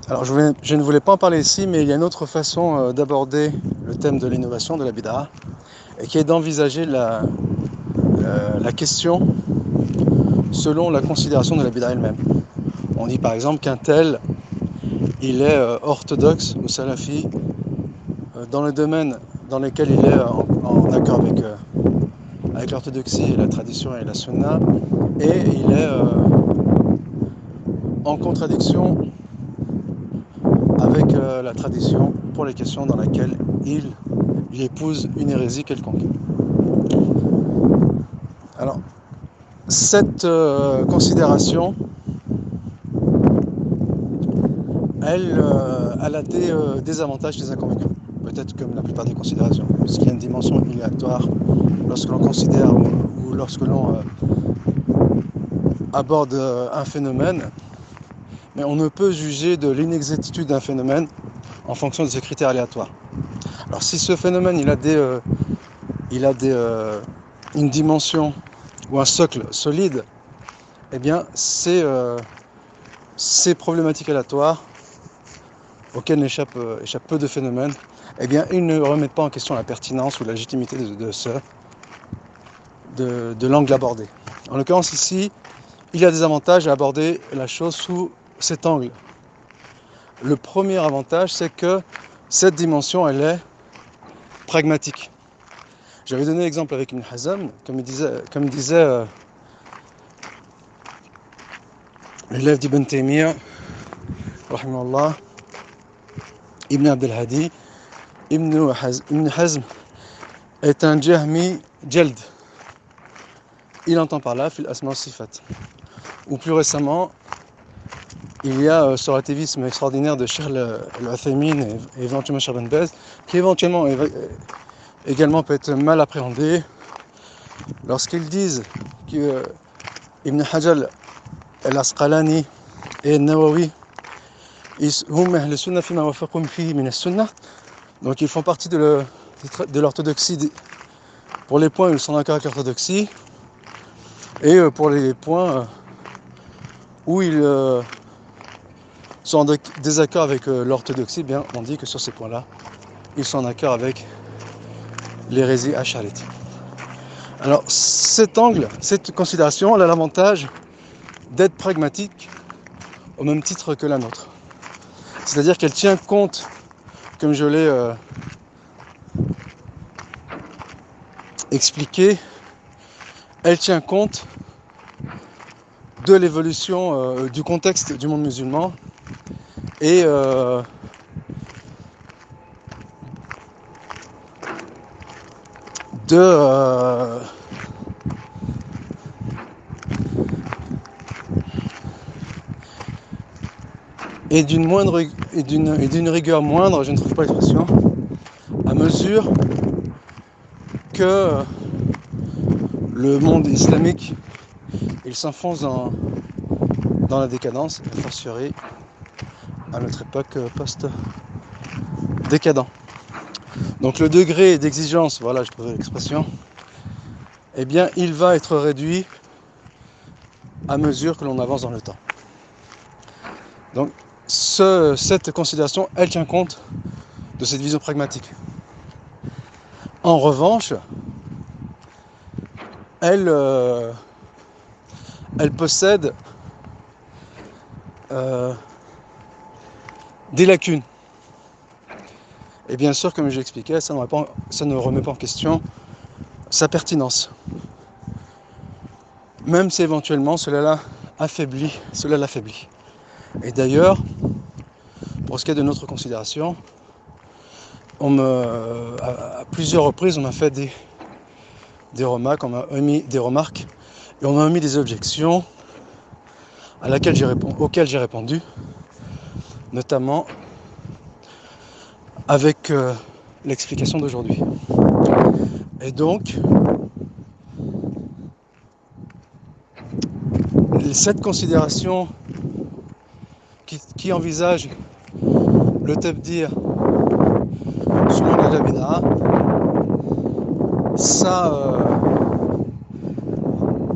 Alors je ne voulais pas en parler ici, mais il y a une autre façon d'aborder le thème de l'innovation, de la bid'a, et qui est d'envisager la question selon la considération de la bid'a elle-même. On dit par exemple qu'un tel, il est orthodoxe ou salafi dans le domaine dans lequel il est en accord avec l'orthodoxie et la tradition et la sunna, et il est en contradiction avec la tradition pour les questions dans lesquelles il épouse une hérésie quelconque. Alors, cette considération, elle a des avantages, des inconvénients. Peut-être comme la plupart des considérations, puisqu'il y a une dimension aléatoire lorsque l'on considère ou lorsque l'on aborde un phénomène, mais on ne peut juger de l'inexactitude d'un phénomène en fonction de ces critères aléatoires. Alors si ce phénomène il a une dimension ou un socle solide, eh bien ces problématiques aléatoires auxquelles échappent peu de phénomènes, eh bien ils ne remettent pas en question la pertinence ou la légitimité de l'angle abordé. En l'occurrence ici, il y a des avantages à aborder la chose sous cet angle. Le premier avantage, c'est que cette dimension, elle est pragmatique. J'avais donné l'exemple avec Ibn Hazm, comme disait l'élève d'Ibn Taymiyyah, rahimahullah, Ibn Abdel Hadi, Ibn Hazm est un Jahmi Jald. Il entend par là fil asma sifat. Ou plus récemment, il y a ce relativisme extraordinaire de Cheikh Al-Uthaymin et éventuellement Cheikh Ben Baz, qui éventuellement également peut être mal appréhendé lorsqu'ils disent que Ibn Hajar al-Asqalani et Nawawi donc ils font partie de l'orthodoxie pour les points où ils sont d'accord avec l'orthodoxie, et pour les points où ils sont en désaccord avec l'orthodoxie, bien on dit que sur ces points-là, ils sont en accord avec l'hérésie acharite. Alors cet angle, cette considération, elle a l'avantage d'être pragmatique au même titre que la nôtre. C'est-à-dire qu'elle tient compte, comme je l'ai expliqué, elle tient compte de l'évolution du contexte du monde musulman et d'une rigueur moindre, je ne trouve pas l'expression, à mesure que le monde islamique il s'enfonce dans la décadence, a fortiori à notre époque post-décadent. Donc le degré d'exigence, voilà, je trouve l'expression, eh bien il va être réduit à mesure que l'on avance dans le temps. Donc cette considération, elle tient compte de cette vision pragmatique. En revanche, elle possède des lacunes. Et bien sûr, comme j'ai expliqué, ça ne remet pas en question sa pertinence. Même si éventuellement cela l'affaiblit. Et d'ailleurs, pour ce qui est de notre considération, à plusieurs reprises, on m'a fait des remarques, on m'a émis des remarques, et on m'a émis des objections auxquelles j'ai répondu, notamment avec l'explication d'aujourd'hui. Et donc, cette considération qui envisage le tabdir sur l'angle de la bid'a,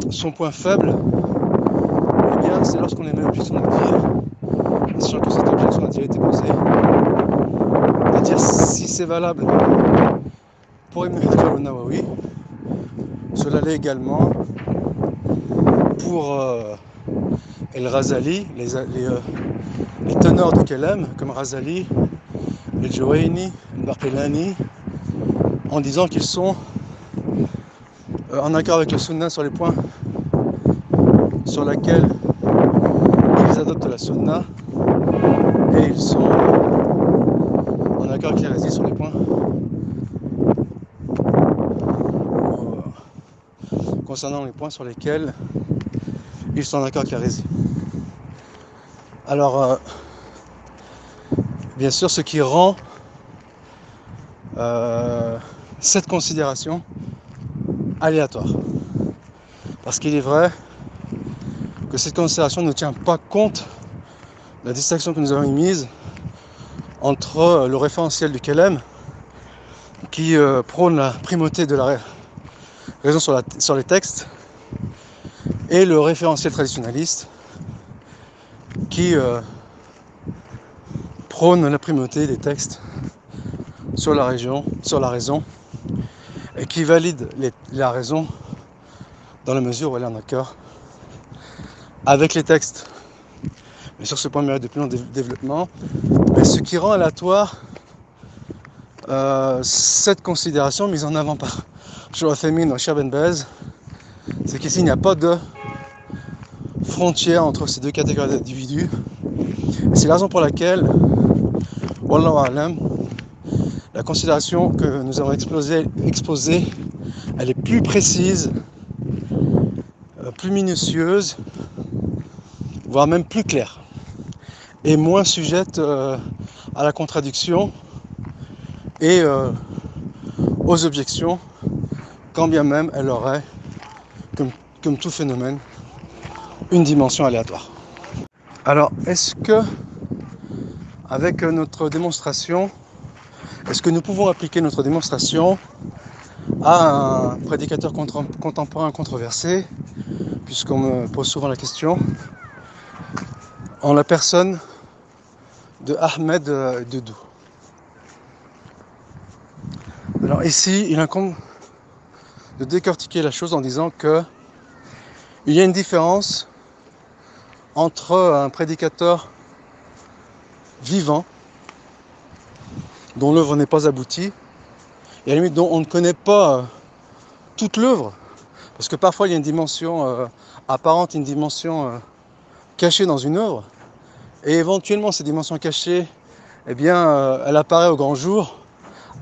son point faible, eh bien, c'est lorsqu'on émet l'objection de dire, sachant que cette objection c'est valable pour Ibn Hajar al-Nawawi, cela l'est également pour El-Ghazali, les teneurs du Kalam, comme Ghazali, El-Juwayni, El-Baqillani, en disant qu'ils sont en accord avec le Sunna sur les points sur lesquels ils adoptent la Sunna, et ils sont en accord avec l'hérésie sur les points concernant les points sur lesquels ils sont en accord avec l'hérésie. Alors, bien sûr, ce qui rend cette considération aléatoire, parce qu'il est vrai que cette considération ne tient pas compte de la distinction que nous avons émise entre le référentiel du Kalam, qui prône la primauté de la raison sur les textes, et le référentiel traditionnaliste, qui prône la primauté des textes sur la raison, et qui valide la raison dans la mesure où elle est en accord avec les textes. Mais sur ce point, il mérite de plus long développement. Mais ce qui rend aléatoire cette considération mise en avant par Cheikh Uthaymin ou Cheikh Ben Baz, c'est qu'ici il n'y a pas de frontière entre ces deux catégories d'individus. C'est la raison pour laquelle, Wallahu a'lam, la considération que nous avons exposée, elle est plus précise, plus minutieuse, voire même plus claire, et moins sujette à la contradiction et aux objections, quand bien même elle aurait, comme tout phénomène, une dimension aléatoire. Alors, est-ce que, avec notre démonstration, est-ce que nous pouvons appliquer notre démonstration à un prédicateur contemporain controversé, puisqu'on me pose souvent la question, en la personne de Ahmed Dedou. Alors ici, il incombe de décortiquer la chose en disant que il y a une différence entre un prédicateur vivant, dont l'œuvre n'est pas aboutie, et à la limite dont on ne connaît pas toute l'œuvre, parce que parfois il y a une dimension apparente, une dimension cachée dans une œuvre, et éventuellement cette dimension cachée, eh bien, elle apparaît au grand jour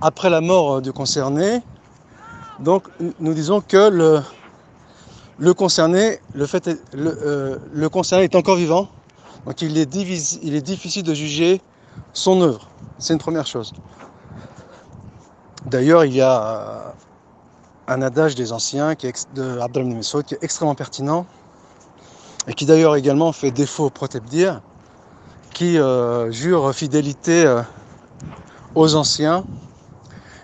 après la mort du concerné. Donc nous disons que le concerné est encore vivant, donc il est difficile de juger son œuvre. C'est une première chose. D'ailleurs, il y a un adage des anciens de Abdullah ibn Mas'ud qui est extrêmement pertinent, et qui d'ailleurs également fait défaut au Protebdir, qui jure fidélité aux anciens,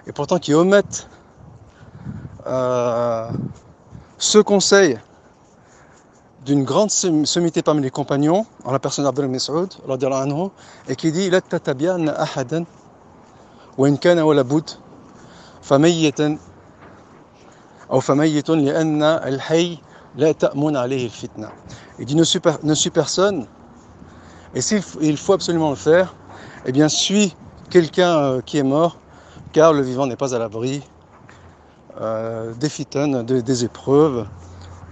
et pourtant qui omettent ce conseil d'une grande sommité parmi les compagnons, en la personne d'Abdullah ibn Mas'ud, radiyallahu anhu, et qui dit la tatabi'anna ahadan wa in kana wala bud famayyitan aw famayyitun li'anna al-hayy la ta'mun alayhi al-fitna. Il dit ne suis personne, et s'il faut absolument le faire, eh bien suis quelqu'un qui est mort, car le vivant n'est pas à l'abri des fitanes, des épreuves,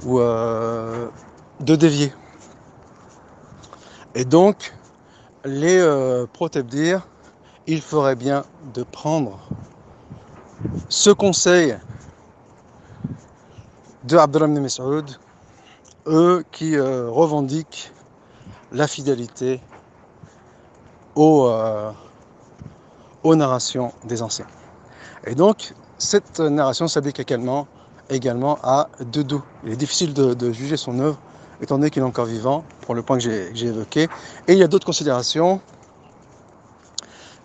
ou de dévier. Et donc, les Protebdir, il ferait bien de prendre ce conseil de Abdullah ibn Mas'ud, eux qui revendiquent la fidélité aux narrations des anciens. Et donc, cette narration s'applique également à Dedou. Il est difficile de juger son œuvre, étant donné qu'il est encore vivant, pour le point que j'ai évoqué. Et il y a d'autres considérations,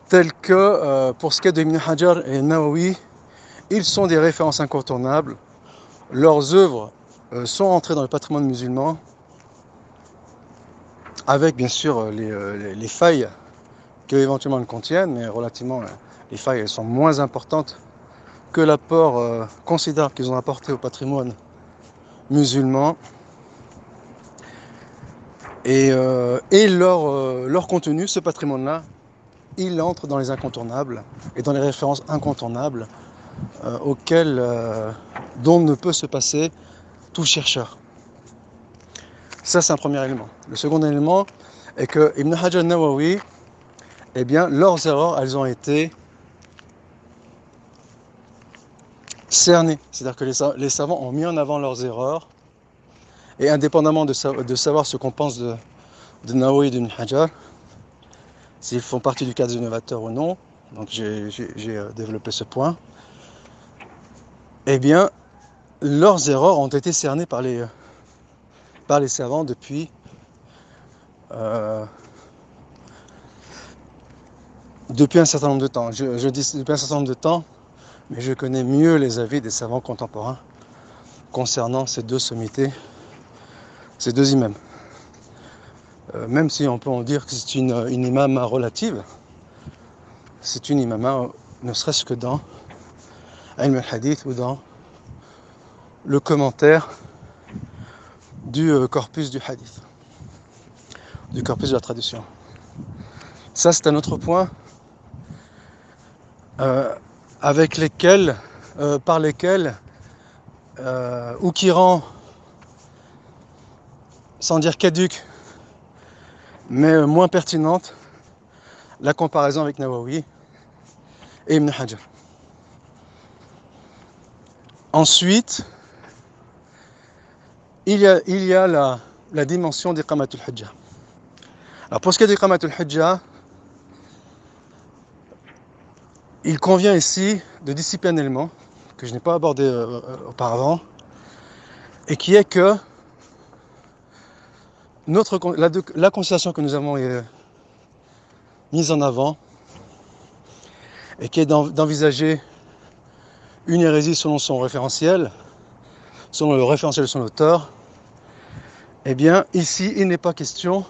telles que, pour ce qui est de Ibn Hajar et Nawawi, ils sont des références incontournables. Leurs œuvres sont entrées dans le patrimoine musulman, avec bien sûr les failles qu'éventuellement elles contiennent, mais relativement, les failles elles sont moins importantes que l'apport considérable qu'ils ont apporté au patrimoine musulman. Et leur contenu, ce patrimoine-là, il entre dans les incontournables et dans les références incontournables dont ne peut se passer tout chercheur. Ça, c'est un premier élément. Le second élément est que Ibn Hajar al-Nawawi, eh bien, leurs erreurs, elles ont été cernées. C'est-à-dire que les savants ont mis en avant leurs erreurs, et indépendamment de savoir ce qu'on pense de Nawawi et d'Ibn Hajar, s'ils font partie du cadre innovateur ou non, donc j'ai développé ce point, eh bien, leurs erreurs ont été cernées par les savants depuis un certain nombre de temps. Je dis depuis un certain nombre de temps, mais je connais mieux les avis des savants contemporains concernant ces deux sommités, ces deux imams. Même si on peut en dire que c'est une imama relative, c'est une imama ne serait-ce que dans Ilm al-Hadith ou dans le commentaire du corpus du hadith, du corpus de la traduction. Ça, c'est un autre point par lesquels ou qui rend, sans dire caduque, mais moins pertinente, la comparaison avec Nawawi et Ibn Hajar. Ensuite, il y a la dimension d'Iqamat al-Hujja. Alors pour ce qui est d'Iqamat al-Hujja, il convient ici de dissiper un élément que je n'ai pas abordé auparavant, et qui est que la considération que nous avons mise en avant, et qui est d'envisager une hérésie selon son référentiel, selon le référentiel de son auteur, eh bien ici il n'est pas question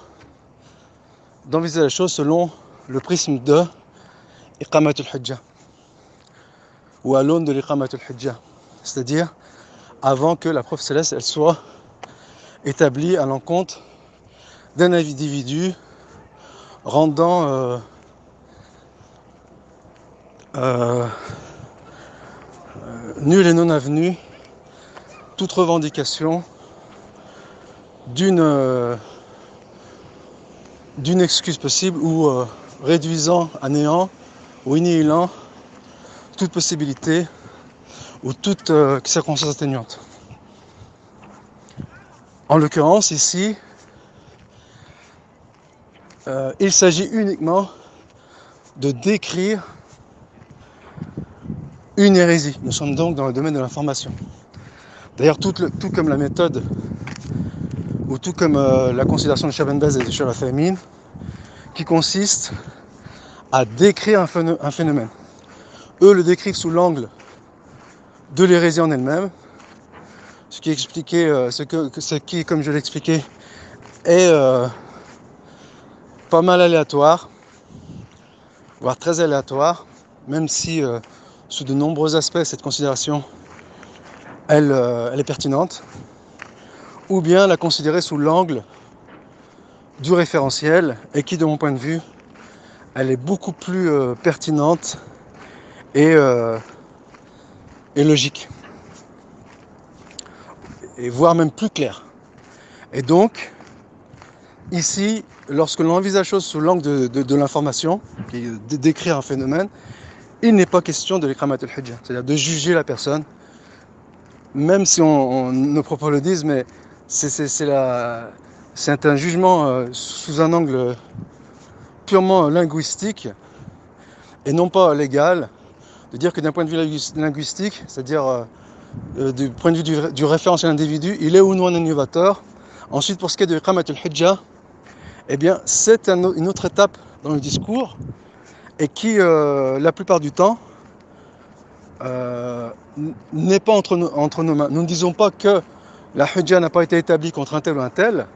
d'envisager la chose selon le prisme de Iqamat al-Hujja, ou à l'aune de l'Iqamat al-Hujja, c'est-à-dire avant que la preuve céleste elle soit établie à l'encontre d'un individu rendant nul et non avenu toute revendication d'une excuse possible, ou réduisant à néant ou annihilant toute possibilité ou toute circonstance atténuante. En l'occurrence ici, il s'agit uniquement de décrire une hérésie. Nous sommes donc dans le domaine de l'information. D'ailleurs, tout comme la méthode, ou tout comme la considération de Cheikh Ben Baz et de Cheikh Al-Uthaymin, qui consiste à décrire un phénomène. Eux le décrivent sous l'angle de l'hérésie en elle-même, ce qui, comme je l'expliquais, est pas mal aléatoire, voire très aléatoire, même si sous de nombreux aspects cette considération elle est pertinente, ou bien la considérer sous l'angle du référentiel, et qui, de mon point de vue, elle est beaucoup plus pertinente et logique, et voire même plus claire. Et donc ici, lorsque l'on envisage la chose sous l'angle de l'information, qui est décrire un phénomène, il n'est pas question de l'Iqamat al-Hujja, c'est-à-dire de juger la personne, même si nos propos le disent, mais c'est un jugement sous un angle purement linguistique et non pas légal, de dire que d'un point de vue linguistique, c'est-à-dire du point de vue du référentiel individu, il est ou non un innovateur. Ensuite, pour ce qui est de Iqamat al-Hujja, eh bien, c'est une autre étape dans le discours, et qui, la plupart du temps, n'est pas entre nos mains. Nous ne disons pas que la Hujja n'a pas été établie contre un tel ou un tel.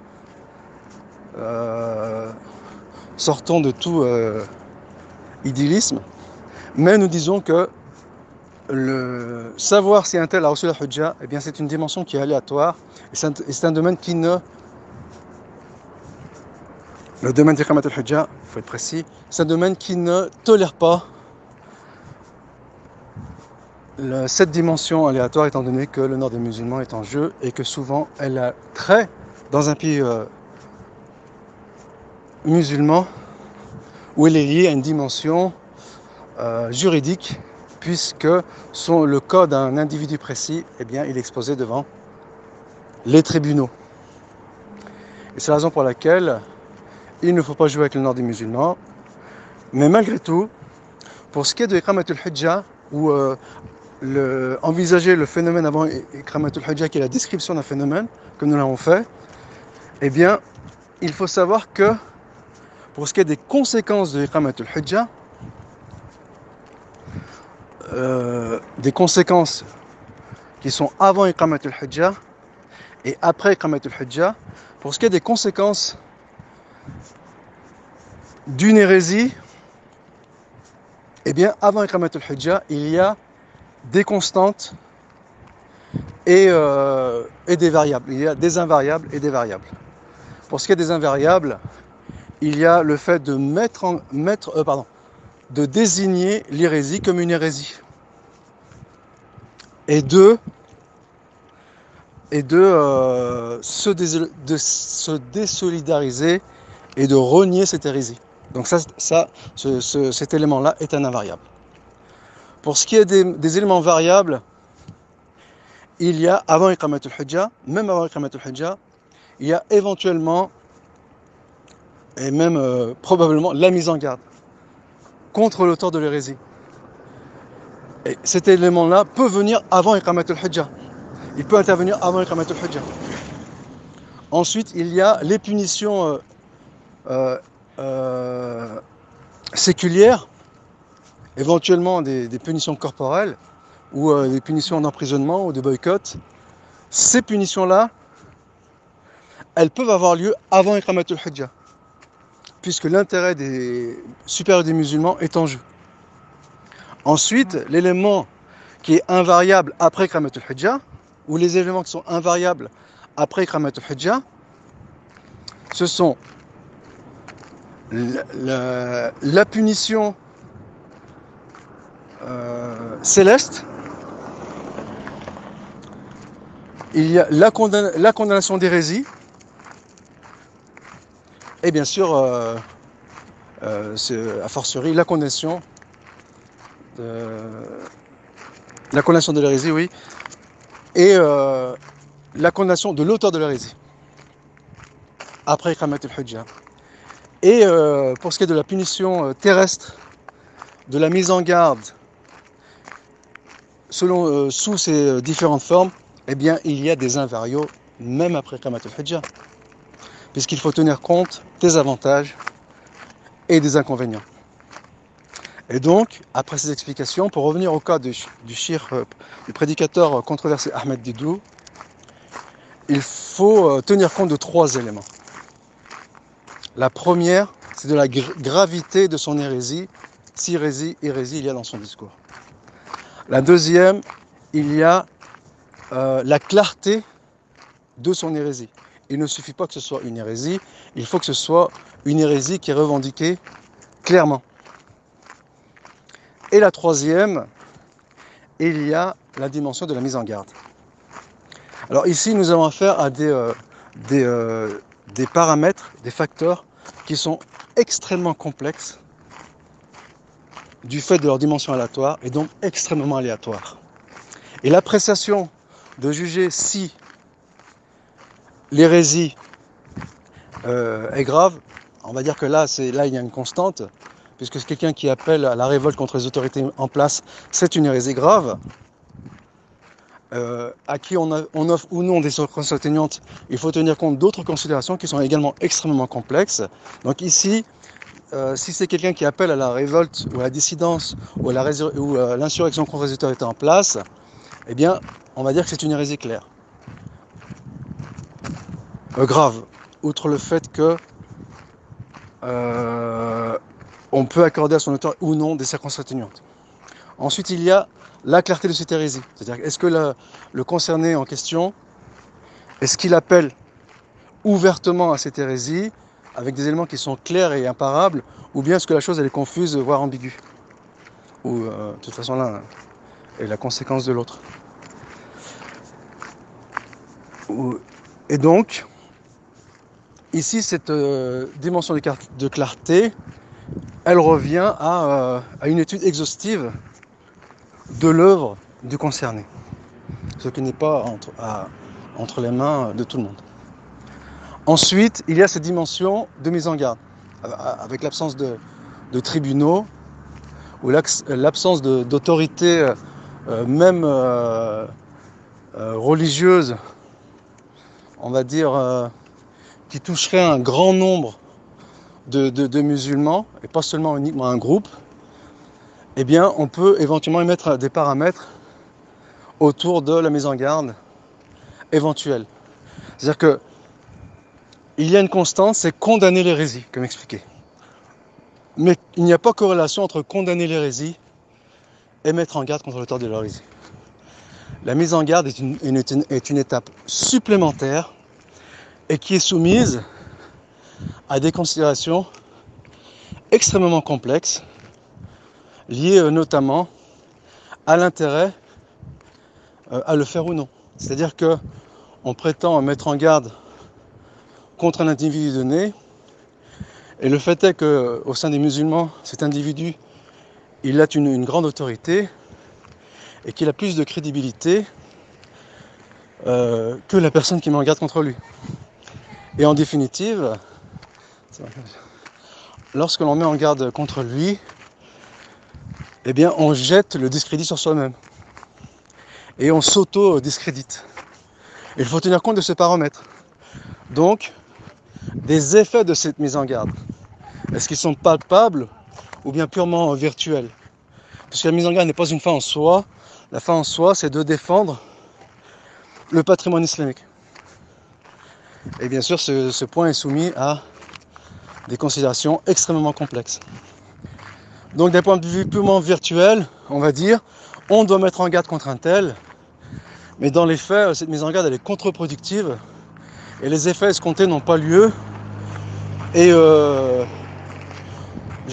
Sortons de tout idyllisme, mais nous disons que le savoir si un tel a reçu la hujja, eh bien c'est une dimension qui est aléatoire, et c'est un domaine qui ne... Le domaine d'Iqamat al-Hujja, il faut être précis, c'est un domaine qui ne tolère pas cette dimension aléatoire, étant donné que l'honneur des musulmans est en jeu et que souvent elle a trait dans un pays musulman où elle est liée à une dimension juridique, puisque le cas d'un individu précis, eh bien, il est exposé devant les tribunaux. Et c'est la raison pour laquelle il ne faut pas jouer avec l'honneur des musulmans. Mais malgré tout, pour ce qui est de Iqamatul Hujja, ou envisager le phénomène avant Iqamatul Hujja, qui est la description d'un phénomène, comme nous l'avons fait, eh bien, il faut savoir que pour ce qui est des conséquences de Iqamatul Hujja, des conséquences qui sont avant Iqamatul Hujja et après Iqamatul Hujja, pour ce qui est des conséquences d'une hérésie, eh bien, avant Iqamatul Hujja, il y a des constantes et des variables. Il y a des invariables et des variables. Pour ce qui est des invariables, il y a le fait de de désigner l'hérésie comme une hérésie et de se désolidariser et de renier cette hérésie. Donc cet élément-là est un invariable. Pour ce qui est des éléments variables, il y a, avant Iqamatul Hujja, même avant Iqamatul Hujja, il y a éventuellement, et même probablement, la mise en garde contre l'auteur de l'hérésie. Et cet élément-là peut venir avant Iqamatul Hujja. Il peut intervenir avant Iqamatul Hujja. Ensuite, il y a les punitions séculières, éventuellement des punitions corporelles, ou des punitions d'emprisonnement ou de boycott. Ces punitions-là, elles peuvent avoir lieu avant Iqamatul Hujja, puisque l'intérêt des supérieurs des musulmans est en jeu. Ensuite, l'élément qui est invariable après Iqamatul Hujja, ou les éléments qui sont invariables après Iqamatul Hujja, ce sont la punition céleste, il y a la condamnation d'hérésie, et bien sûr, a fortiori, la condamnation de l'hérésie, oui, et la condamnation de l'auteur de l'hérésie, après Iqamatul Hujja. Et pour ce qui est de la punition terrestre, de la mise en garde, sous ces différentes formes, eh bien, il y a des invariaux, même après Iqamatul Hujja, puisqu'il faut tenir compte des avantages et des inconvénients. Et donc, après ces explications, pour revenir au cas du prédicateur controversé Ahmed Didou, il faut tenir compte de 3 éléments. La première, c'est de la gravité de son hérésie, si hérésie il y a dans son discours. La deuxième, il y a la clarté de son hérésie. Il ne suffit pas que ce soit une hérésie, il faut que ce soit une hérésie qui est revendiquée clairement. Et la troisième, il y a la dimension de la mise en garde. Alors ici, nous avons affaire à des paramètres, des facteurs qui sont extrêmement complexes du fait de leur dimension aléatoire et donc extrêmement aléatoire. Et l'appréciation de juger si l'hérésie est grave, on va dire que là il y a une constante, puisque c'est quelqu'un qui appelle à la révolte contre les autorités en place, c'est une hérésie grave. À qui on offre ou non des circonstances atténuantes, il faut tenir compte d'autres considérations qui sont également extrêmement complexes. Donc ici, si c'est quelqu'un qui appelle à la révolte ou à la dissidence ou à l'insurrection contre les autorités en place, eh bien, on va dire que c'est une hérésie claire. Grave, outre le fait que on peut accorder à son auteur ou non des circonstances atténuantes. Ensuite, il y a la clarté de cette hérésie. C'est-à-dire, est-ce que le concerné en question, est-ce qu'il appelle ouvertement à cette hérésie, avec des éléments qui sont clairs et imparables, ou bien est-ce que la chose elle est confuse, voire ambiguë, ou de toute façon l'un est la conséquence de l'autre. Et donc, ici, cette dimension de clarté, elle revient à une étude exhaustive de l'œuvre du concerné, ce qui n'est pas entre les mains de tout le monde. Ensuite, il y a cette dimension de mise en garde, avec l'absence de tribunaux, ou l'absence d'autorité même religieuse, on va dire, qui toucherait un grand nombre de musulmans, et pas seulement uniquement un groupe, eh bien on peut éventuellement émettre des paramètres autour de la mise en garde éventuelle. C'est-à-dire que il y a une constante, c'est condamner l'hérésie, comme expliqué. Mais il n'y a pas corrélation entre condamner l'hérésie et mettre en garde contre l'auteur de l'hérésie. La mise en garde est une étape supplémentaire et qui est soumise à des considérations extrêmement complexes, liées notamment à l'intérêt à le faire ou non. C'est-à-dire qu'on prétend mettre en garde contre un individu donné, et le fait est qu'au sein des musulmans, cet individu, il a une grande autorité et qu'il a plus de crédibilité que la personne qui met en garde contre lui. Et en définitive, lorsque l'on met en garde contre lui, eh bien on jette le discrédit sur soi-même et on s'auto-discrédite. Et il faut tenir compte de ce paramètre. Donc, des effets de cette mise en garde, est-ce qu'ils sont palpables ou bien purement virtuels? Parce que la mise en garde n'est pas une fin en soi. La fin en soi, c'est de défendre le patrimoine islamique. Et bien sûr, ce point est soumis à des considérations extrêmement complexes. Donc d'un point de vue purement virtuel, on va dire, on doit mettre en garde contre un tel, mais dans les faits, cette mise en garde elle est contre-productive et les effets escomptés n'ont pas lieu, et je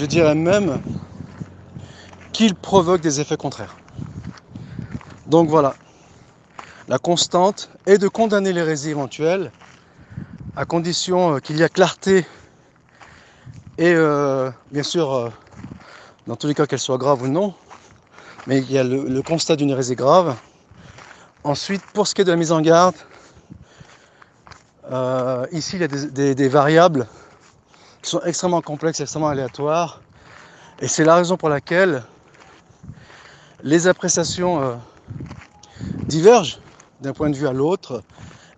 dirais même qu'il provoque des effets contraires. Donc voilà, la constante est de condamner l'hérésie éventuelle à condition qu'il y ait clarté et bien sûr dans tous les cas qu'elle soit grave ou non, mais il y a le constat d'une hérésie grave. Ensuite, pour ce qui est de la mise en garde, ici il y a des variables qui sont extrêmement complexes, extrêmement aléatoires, et c'est la raison pour laquelle les appréciations divergent d'un point de vue à l'autre,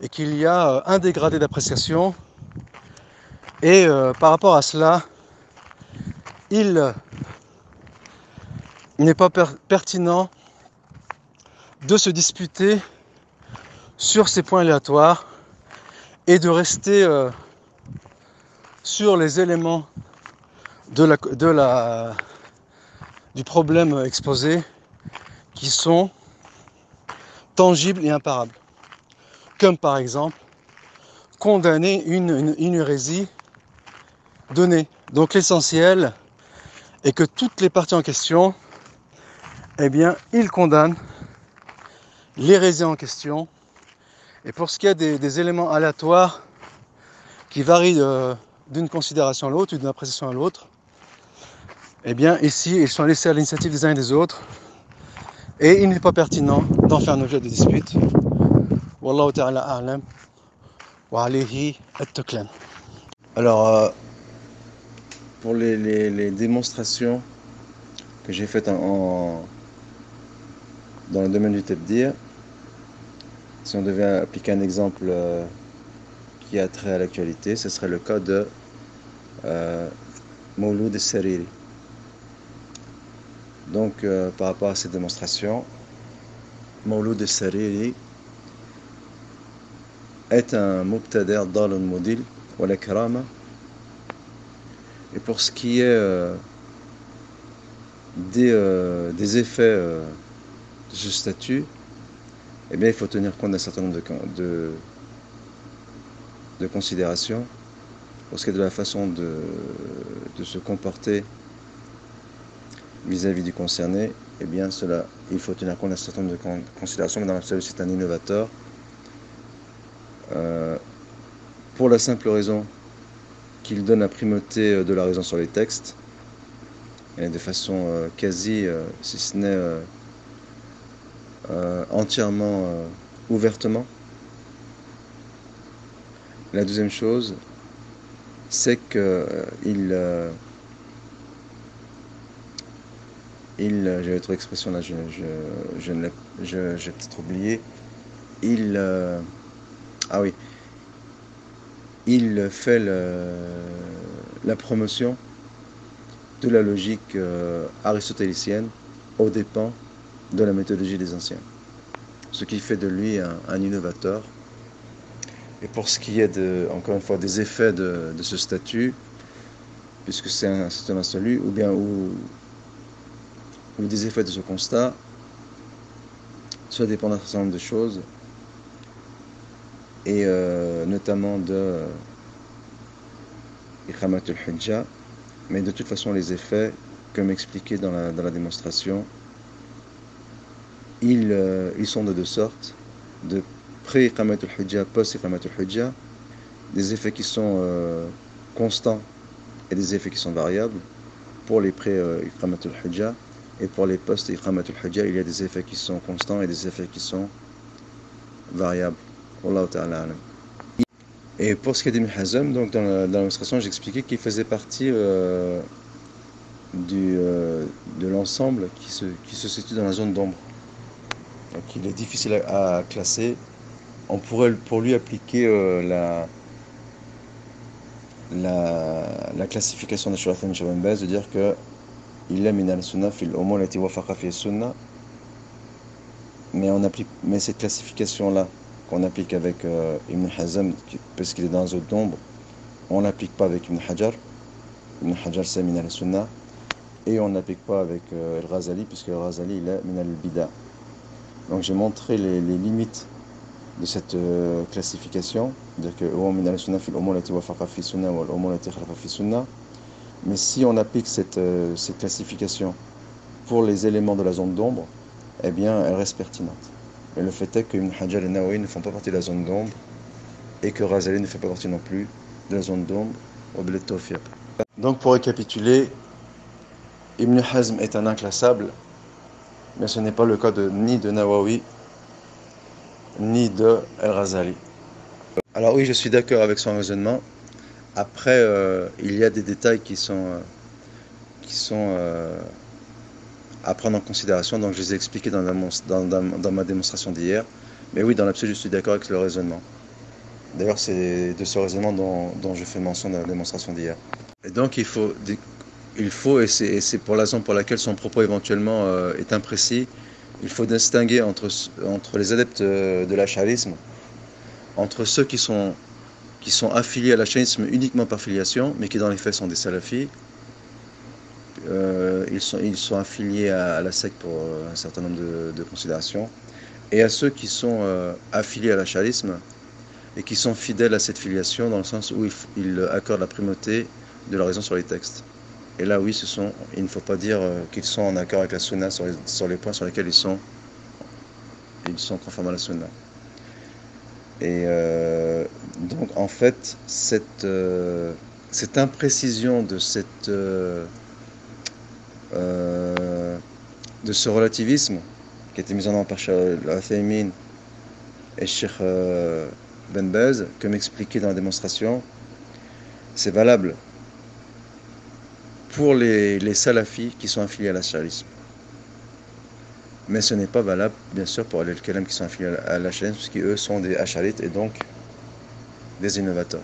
et qu'il y a un dégradé d'appréciation, et par rapport à cela, il n'est pas pertinent de se disputer sur ces points aléatoires et de rester sur les éléments du problème exposé qui sont tangibles et imparables. Comme par exemple condamner une hérésie donnée. Donc l'essentiel est que toutes les parties en question, eh bien, ils condamnent l'hérésie en question. Et pour ce qui est des éléments aléatoires qui varient d'une considération à l'autre ou d'une appréciation à l'autre, eh bien ici ils sont laissés à l'initiative des uns et des autres, et il n'est pas pertinent d'en faire un objet de dispute. Wallahu ta'ala a'lam wa alayhi at-tuklan. Alors pour les démonstrations que j'ai faites dans le domaine du tabdir, si on devait appliquer un exemple qui a trait à l'actualité, ce serait le cas de Mawlud al-Sariri. Donc par rapport à cette démonstration, Mawlud al-Sariri est un mubtadi' dal mudil wa la karama. Et pour ce qui est des effets de ce statut, eh bien, il faut tenir compte d'un certain nombre de considérations pour ce qui est de la façon de se comporter vis-à-vis du concerné. Eh bien, il faut tenir compte d'un certain nombre de considérations, mais dans l'absolu, c'est un innovateur. Pour la simple raison qu'il donne la primauté de la raison sur les textes, et de façon quasi, si ce n'est entièrement, ouvertement. La deuxième chose, c'est que j'ai l'autre expression là, j'ai peut-être oublié, ah oui, il fait la promotion de la logique aristotélicienne aux dépens de la méthodologie des anciens. Ce qui fait de lui un innovateur. Et pour ce qui est, encore une fois, des effets de ce statut, puisque c'est un système absolu, ou des effets de ce constat, cela dépend d'un certain nombre de choses, et notamment de Iqamatul Hujja, mais de toute façon les effets, comme expliqué dans la démonstration, ils sont de deux sortes, de pré-Iqamatul Hujja, post-Iqamatul Hujja, des effets qui sont constants et des effets qui sont variables. Pour les pré-Iqamatul Hujja et pour les post-Iqamatul Hujja, il y a des effets qui sont constants et des effets qui sont variables. Wallahu ta'ala alam. Et pour ce qui est d'Ibn Hazm, donc dans la démonstration, j'expliquais qu'il faisait partie de l'ensemble qui se situe dans la zone d'ombre. Donc il est difficile à classer. On pourrait pour lui appliquer la classification de Shaykh Ibn Baz, de dire que il est min al-sunnah fil umur allati wafaqa fi sunnah, mais cette classification là qu'on applique avec Ibn Hazm, parce qu'il est dans la zone d'ombre, on l'applique pas avec Ibn Hajar. Ibn Hajar c'est min al-sunnah, et on n'applique pas avec Al-Ghazali, puisque Al-Ghazali il est min al-bida. Donc j'ai montré les limites de cette classification, c'est-à-dire que min al-sunnah fil umur allati wafaqa fi sunnah wal umur allati khalafa fi sunnah. Mais si on applique cette classification pour les éléments de la zone d'ombre, eh bien, elle reste pertinente. Mais le fait est que Ibn Hajar et Nawawi ne font pas partie de la zone d'ombre, et que Ghazali ne fait pas partie non plus de la zone d'ombre. Donc, pour récapituler, Ibn Hazm est un inclassable, mais ce n'est pas le cas ni de Nawawi, ni de Al-Ghazali. Alors oui, je suis d'accord avec son raisonnement. Après, il y a des détails qui sont à prendre en considération, donc je les ai expliqués dans ma démonstration d'hier. Mais oui, dans l'absolu, je suis d'accord avec le raisonnement. D'ailleurs, c'est de ce raisonnement dont je fais mention dans la démonstration d'hier. Et donc, il faut et c'est pour la raison pour laquelle son propos éventuellement est imprécis, il faut distinguer entre les adeptes de l'acharisme, entre ceux qui sont affiliés à l'acharisme uniquement par filiation, mais qui dans les faits sont des salafis. Ils sont affiliés à la secte pour un certain nombre de considérations, et à ceux qui sont affiliés à l'acharisme et qui sont fidèles à cette filiation, dans le sens où ils accordent la primauté de la raison sur les textes. Et là, oui, il ne faut pas dire qu'ils sont en accord avec la sunna sur les points sur lesquels ils sont conformes à la sunna. Et donc, en fait, cette imprécision de ce relativisme qui a été mis en avant par Cheikh Al-Uthaymin et Cheikh Ben Baz, comme expliqué dans la démonstration, c'est valable pour les salafis qui sont affiliés à l'acharisme. Mais ce n'est pas valable, bien sûr, pour les kalam qui sont affiliés à l'acharisme, parce qu'eux sont des acharites et donc des innovateurs.